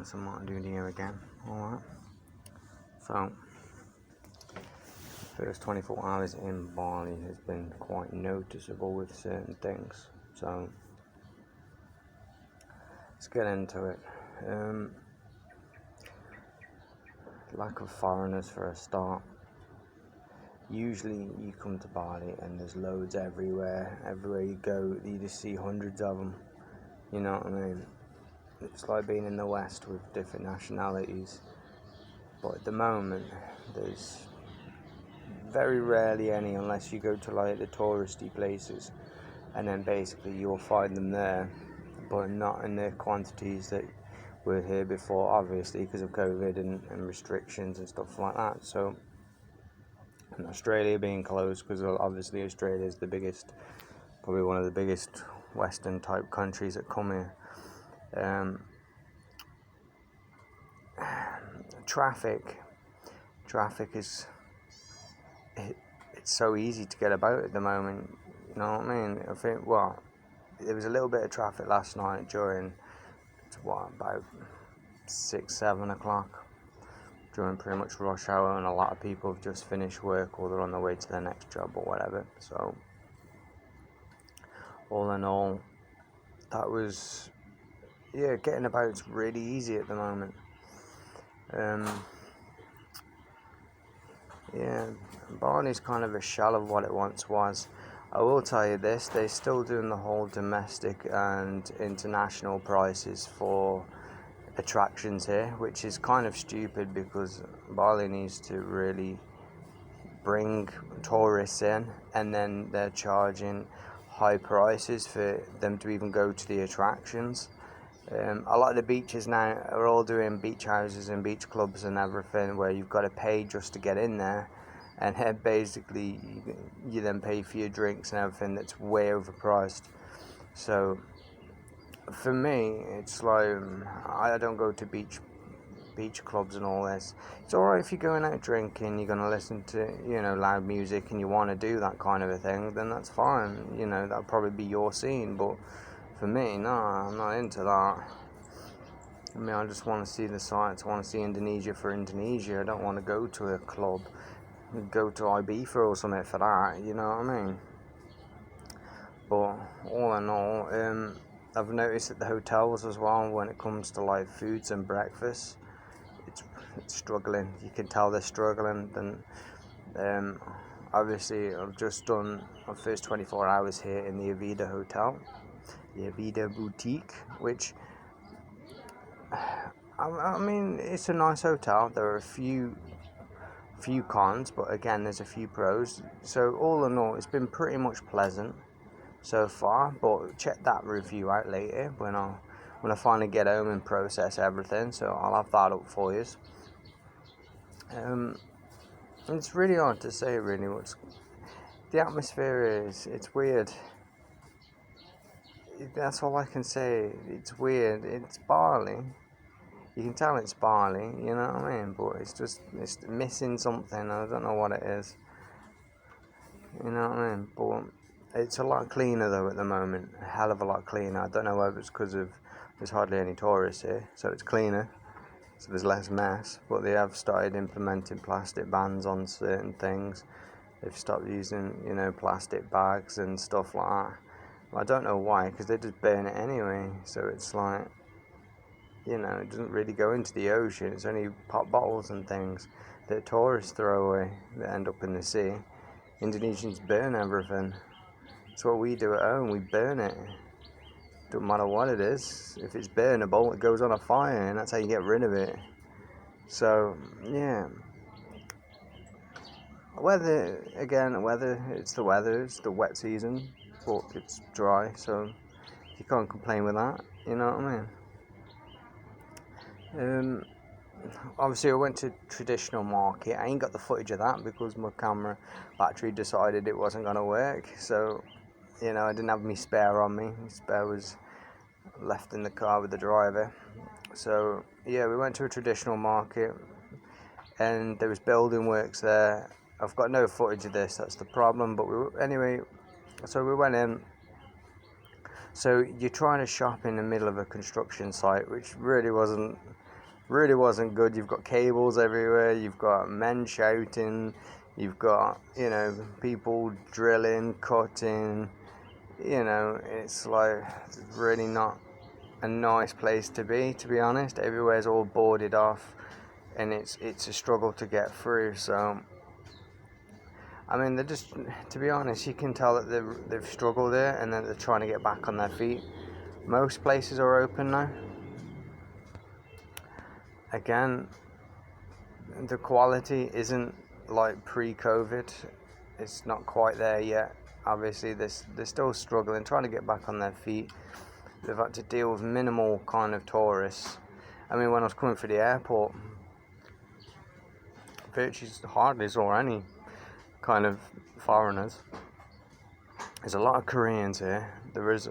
some Mountain Dew here again. Alright. So, first 24 hours in Bali has been quite noticeable with certain things. So, let's get into it. Lack of foreigners for a start. Usually you come to Bali and there's loads everywhere. Everywhere you go, you just see hundreds of them. You know what I mean? It's like being in the West with different nationalities. But at the moment, there's very rarely any, unless you go to like the touristy places. And then basically you'll find them there, but not in the quantities that were here before, obviously, because of COVID and restrictions and stuff like that. So, and Australia being closed, because obviously Australia is the biggest, probably one of the biggest Western type countries that come here. Traffic is, it's so easy to get about at the moment, you know what I mean? I think, well, there was a little bit of traffic last night during, about 6-7 o'clock, during pretty much rush hour, and a lot of people have just finished work or they're on their way to their next job or whatever. So, all in all, that was, getting about's really easy at the moment. Bali's kind of a shell of what it once was. I will tell you this, they're still doing the whole domestic and international prices for attractions here, which is kind of stupid because Bali needs to really bring tourists in, and then they're charging high prices for them to even go to the attractions. A lot of the beaches now are all doing beach houses and beach clubs and everything where you've got to pay just to get in there, and basically you then pay for your drinks and everything that's way overpriced. So for me, it's like, I don't go to beach clubs and all this. It's alright if you're going out drinking, you're going to listen to, loud music and you want to do that kind of a thing, then that's fine. That'll probably be your scene, but for me, no, I'm not into that. I mean, I just want to see the sights. I want to see Indonesia for Indonesia. I don't want to go to a club, go to Ibiza or something for that, you know what I mean? But all in all, I've noticed at the hotels as well, when it comes to like foods and breakfast, it's struggling. You can tell they're struggling. Then obviously I've just done my first 24 hours here in the Avida Hotel, the Avida Boutique, which I mean, it's a nice hotel. There are a few cons, but again, there's a few pros. So all in all, it's been pretty much pleasant so far. But check that review out later when I finally get home and process everything. So I'll have that up for you. It's really hard to say really what's the atmosphere is. It's weird. That's all I can say. It's weird. It's Bali. You can tell it's Bali, you know what I mean? But it's missing something. I don't know what it is. You know what I mean? But it's a lot cleaner though at the moment. A hell of a lot cleaner. I don't know whether it's because there's hardly any tourists here, so it's cleaner. So there's less mess. But they have started implementing plastic bans on certain things. They've stopped using, plastic bags and stuff like that. I don't know why, because they just burn it anyway. So it's like, it doesn't really go into the ocean. It's only pop bottles and things that tourists throw away that end up in the sea. Indonesians burn everything. It's what we do at home. We burn it. Don't matter what it is. If it's burnable, it goes on a fire, and that's how you get rid of it. So, yeah. Weather, it's the weather. It's the wet season, but it's dry, so you can't complain with that. You know what I mean? Obviously I went to traditional market. I ain't got the footage of that because my camera battery decided it wasn't going to work, so I didn't have my spare on me. My spare was left in the car with the driver. So we went to a traditional market and there was building works there. I've got no footage of this, that's the problem, but so we went in. So you're trying to shop in the middle of a construction site, which really wasn't Really wasn't good. You've got cables everywhere, you've got men shouting, you've got, people drilling, cutting, it's like, it's really not a nice place to be honest. Everywhere's all boarded off, and it's a struggle to get through. So I mean, they're just, to be honest, you can tell that they've struggled there, and that they're trying to get back on their feet. Most places are open now. Again, the quality isn't like pre-COVID. It's not quite there yet. Obviously, they're still struggling, trying to get back on their feet. They've had to deal with minimal kind of tourists. I mean, when I was coming through the airport, virtually hardly saw any kind of foreigners. There's a lot of Koreans here. There is,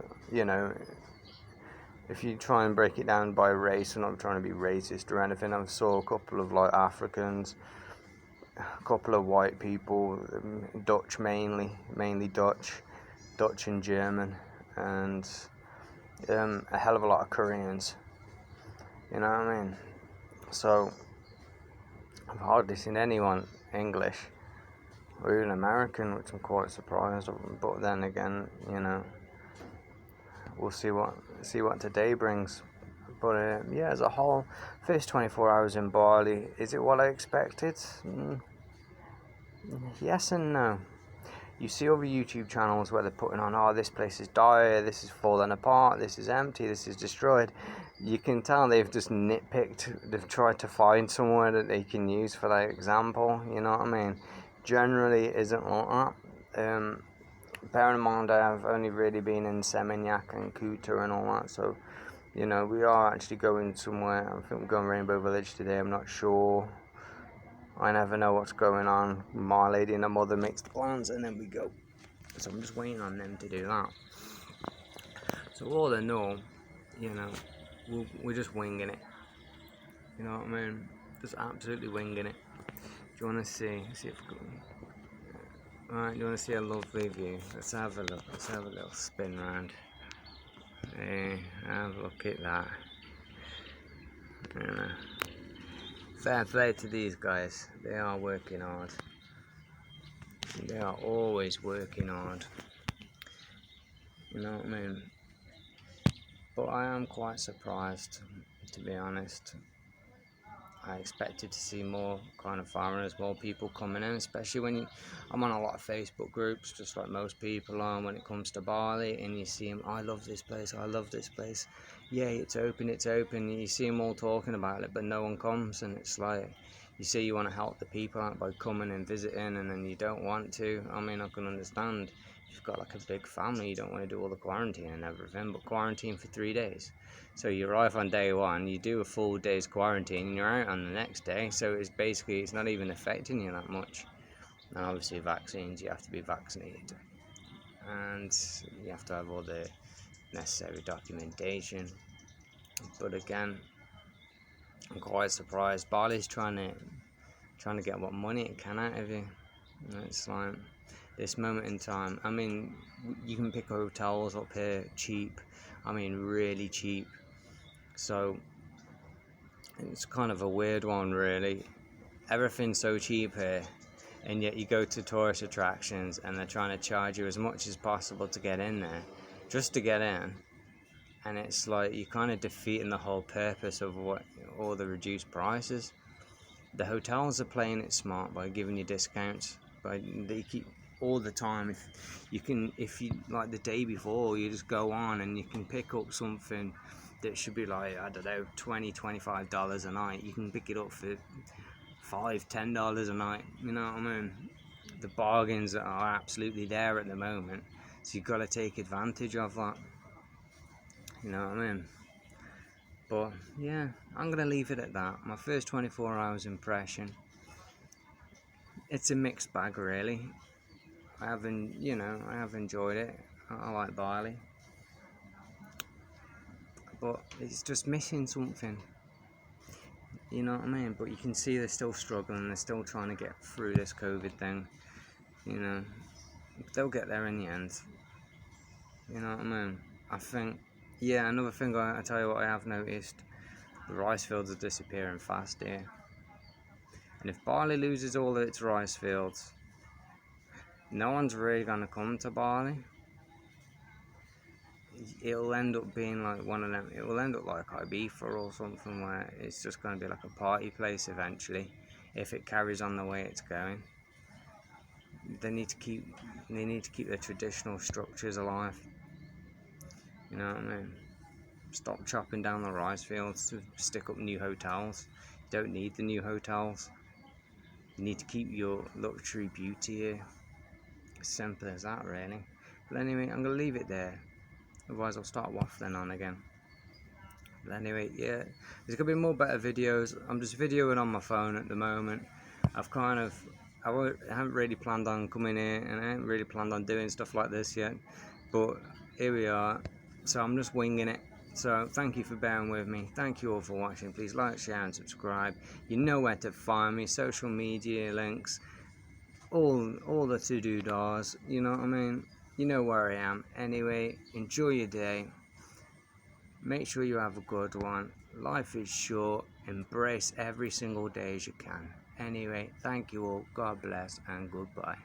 if you try and break it down by race, I'm not trying to be racist or anything. I saw a couple of like Africans, a couple of white people, Dutch mainly Dutch and German, and a hell of a lot of Koreans. You know what I mean? So I've hardly seen anyone English or even American, which I'm quite surprised. But then again, we'll see what today brings. But yeah, as a whole, first 24 hours in Bali, is it what I expected? Yes and no. You see other YouTube channels where they're putting on, oh, this place is dire, this is falling apart, this is empty, this is destroyed. You can tell they've just nitpicked, they've tried to find somewhere that they can use for that example, you know what I mean? Generally, it isn't like that. Bear in mind, I have only really been in Seminyak and Kuta and all that, so, we are actually going somewhere. I think we're going Rainbow Village today, I'm not sure. I never know what's going on. My lady and her mother makes the plans, and then we go. So I'm just waiting on them to do that. So all in all, we're just winging it. You know what I mean? Just absolutely winging it. Do you want to see if we can... Alright, do you want to see a lovely view? Let's have a look. Let's have a little spin round. Hey, have a look at that. Fair play to these guys. They are working hard. They are always working hard. You know what I mean? But I am quite surprised, to be honest. I expected to see more kind of foreigners, more people coming in, especially when I'm on a lot of Facebook groups, just like most people are when it comes to Bali, and you see them, I love this place, yay, it's open, you see them all talking about it, but no one comes, and it's like, you say you want to help the people out by coming and visiting, and then you don't want to. I mean, I can understand, if you've got like a big family, you don't want to do all the quarantine and everything, but quarantine for 3 days. So you arrive on day one, you do a full day's quarantine, and you're out on the next day. So it's not even affecting you that much. And obviously vaccines, you have to be vaccinated. And you have to have all the necessary documentation. But again, I'm quite surprised. Bali's trying to get what money it can out of you. It's like, this moment in time, I mean, you can pick hotels up here cheap. I mean, really cheap. So it's kind of a weird one, really. Everything's so cheap here, and yet you go to tourist attractions and they're trying to charge you as much as possible to get in there, just to get in. And it's like you're kind of defeating the whole purpose of what all the reduced prices. The hotels are playing it smart by giving you discounts, but they keep all the time. If you like the day before, you just go on and you can pick up something that should be like, I don't know, $20-$25 a night. You can pick it up for $5-$10 a night. You know what I mean? The bargains are absolutely there at the moment, so you've got to take advantage of that. You know what I mean? But yeah, I'm gonna leave it at that. My first 24 hours impression. It's a mixed bag, really. I have enjoyed it. I like Bali, but it's just missing something. You know what I mean? But you can see they're still struggling. They're still trying to get through this COVID thing. They'll get there in the end. You know what I mean? I think, yeah, another thing I tell you what I have noticed. The rice fields are disappearing fast here. And if Bali loses all of its rice fields, no one's really going to come to Bali. It'll end up being like one of them, it will end up like Ibiza or something, where it's just going to be like a party place eventually, if it carries on the way it's going. They need to keep their traditional structures alive. You know what I mean? Stop chopping down the rice fields to stick up new hotels. You don't need the new hotels. You need to keep your luxury beauty here. As simple as that, really. But anyway, I'm going to leave it there. Otherwise, I'll start waffling on again. But anyway, yeah, there's going to be more better videos. I'm just videoing on my phone at the moment. I haven't really planned on coming here, and I haven't really planned on doing stuff like this yet. But here we are. So I'm just winging it. So thank you for bearing with me. Thank you all for watching. Please like, share and subscribe. You know where to find me. Social media links. All the to-do-dahs. You know what I mean? You know where I am. Anyway, enjoy your day. Make sure you have a good one. Life is short. Embrace every single day as you can. Anyway, thank you all. God bless and goodbye.